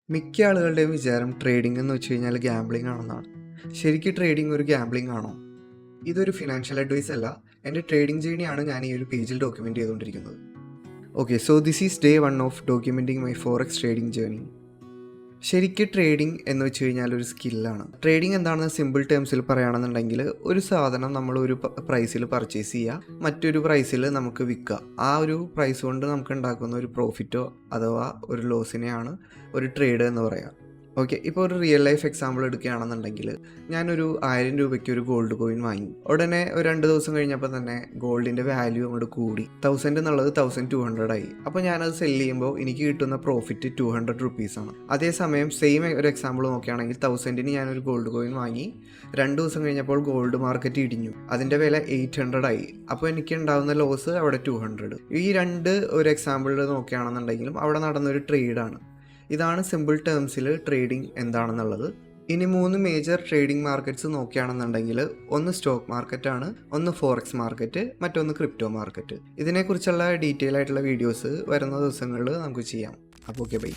മിക്ക ആളുകളുടെയും വിചാരം ട്രേഡിംഗ് എന്ന് വെച്ച് കഴിഞ്ഞാൽ ഗാംബ്ലിംഗ് ആണെന്നാണ്. ശരിക്കും ട്രേഡിംഗ് ഒരു ഗാംബ്ലിംഗ് ആണോ? ഇതൊരു ഫിനാൻഷ്യൽ അഡ്വൈസ് അല്ല. എൻ്റെ ട്രേഡിംഗ് ജേണിയാണ് ഞാൻ ഈ ഒരു പേജിൽ ഡോക്യുമെൻ്റ് ചെയ്തുകൊണ്ടിരിക്കുന്നത്. Okay, so this is day 1 of documenting my forex trading journey. ശരിക്കും ട്രേഡിംഗ് എന്ന് വെച്ച് കഴിഞ്ഞാൽ ഒരു സ്കില്ലാണ്. ട്രേഡിംഗ് എന്താണെന്ന് സിമ്പിൾ ടേംസിൽ പറയുകയാണെന്നുണ്ടെങ്കിൽ, ഒരു സാധനം നമ്മൾ ഒരു പ്രൈസിൽ പർച്ചേസ് ചെയ്യുക, മറ്റൊരു പ്രൈസിൽ നമുക്ക് വിൽക്കുക. ആ ഒരു പ്രൈസ് കൊണ്ട് നമുക്ക് ഉണ്ടാക്കുന്ന ഒരു പ്രോഫിറ്റോ അഥവാ ഒരു ലോസിനെയാണ് ഒരു ട്രേഡ് എന്ന് പറയുക. ഓക്കെ, ഇപ്പോൾ ഒരു റിയൽ ലൈഫ് എക്സാമ്പിൾ എടുക്കുകയാണെന്നുണ്ടെങ്കിൽ, ഞാനൊരു 1000 രൂപയ്ക്ക് ഒരു ഗോൾഡ് കോയിൻ വാങ്ങി. ഉടനെ ഒരു 2 ദിവസം കഴിഞ്ഞപ്പോൾ തന്നെ ഗോൾഡിൻ്റെ വാല്യൂ അങ്ങോട്ട് കൂടി 1000 എന്നുള്ളത് 1200 ആയി. അപ്പോൾ ഞാനത് സെല് ചെയ്യുമ്പോൾ എനിക്ക് കിട്ടുന്ന പ്രോഫിറ്റ് 200 റുപ്പീസാണ്. അതേസമയം സെയിം ഒരു എക്സാമ്പിൾ നോക്കുകയാണെങ്കിൽ 1000-ന് ഞാനൊരു ഗോൾഡ് കോയിൻ വാങ്ങി. 2 ദിവസം കഴിഞ്ഞപ്പോൾ ഗോൾഡ് മാർക്കറ്റ് ഇടിഞ്ഞു, അതിൻ്റെ വില 800 ആയി. അപ്പോൾ എനിക്ക് ഉണ്ടാകുന്ന ലോസ് അവിടെ 200. ഈ രണ്ട് ഒരു എക്സാമ്പിളിൽ നോക്കുകയാണെന്നുണ്ടെങ്കിലും അവിടെ നടന്നൊരു ട്രേഡാണ്. ഇതാണ് സിമ്പിൾ ടേംസിൽ ട്രേഡിംഗ് എന്താണെന്നുള്ളത്. ഇനി 3 മേജർ ട്രേഡിംഗ് മാർക്കറ്റ്സ് നോക്കുകയാണെന്നുണ്ടെങ്കിൽ, ഒന്ന് സ്റ്റോക്ക് മാർക്കറ്റാണ്, ഒന്ന് ഫോറക്സ് മാർക്കറ്റ്, മറ്റൊന്ന് ക്രിപ്റ്റോ മാർക്കറ്റ്. ഇതിനെക്കുറിച്ചുള്ള ഡീറ്റെയിൽ ആയിട്ടുള്ള വീഡിയോസ് വരുന്ന ദിവസങ്ങളിൽ നമുക്ക് ചെയ്യാം. അപ്പോൾ ഓക്കെ, ബൈ.